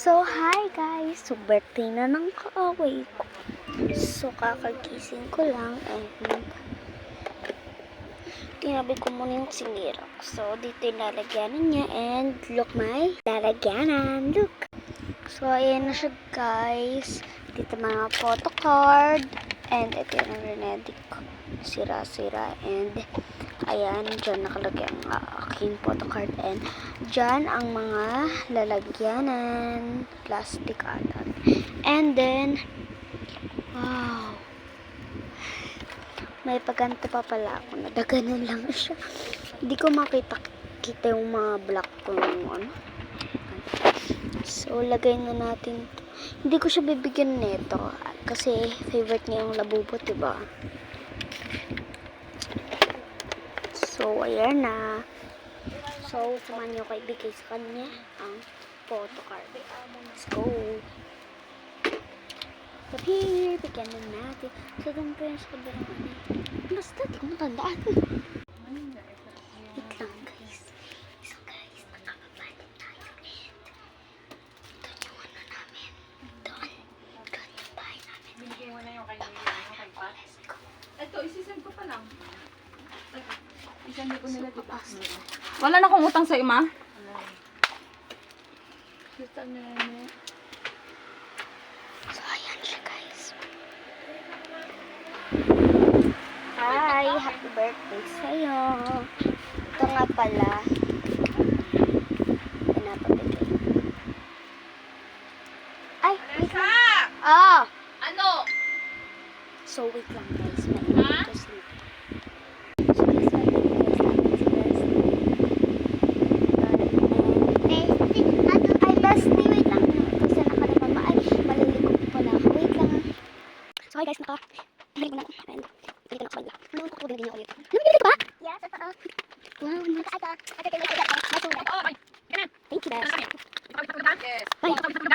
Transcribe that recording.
So, hi guys! So, birthday na ng kaaway ko. So, kakagising ko lang and tinabi ko muna yung sinira. So, dito yung lalagyanan niya and look my lalagyanan. Look! So, ayan na siya guys. Dito mga photo card and ito yung renedik ko. Sira-sira and ayan, dyan nakalagay ang aking photo card and dyan ang mga lalagyanan, plastic atan. And then, wow, may paganto pa pala ako, nadaganan lang siya. Hindi ko makita yung mga black ko ano. So, lagay na natin to. Hindi ko siya bibigyan nito kasi favorite niya yung labubo, diba? So, ayan na. So, samahan niyo ko ibigay sa kanya ang photo card. Let's go. So, here, bigyan na natin. So, doon pa yung sa kabilang ano. Basta, di ko matandaan. Wait lang, guys. So, guys, nakakapalit tayo. Doon yung ano namin. Doon yung bahay namin. Binigay mo na yung kay Let's go. Ito, isisend ko pa lang. Isend ko nila dito. Wala na akong utang sa ima? Kita niya na. So, ayan siya, guys. Hi! Happy birthday sa'yo. Ito nga pala. Pinapabigay. Ay! Wait lang. Oh! Ano? So, wait lang, guys. May to sleep. So, guys, ay, bestie, wait lang. Kasi nakalima pa. Ay, maliligo po pala ako. Wait lang. So, hi guys, naligo na ako. And, dito na ako sa kanila. Ano ko din ako dito? Namimili ka ba? Yeah, totoo. Wow, Oh, Thank you, guys. Yes. Bye.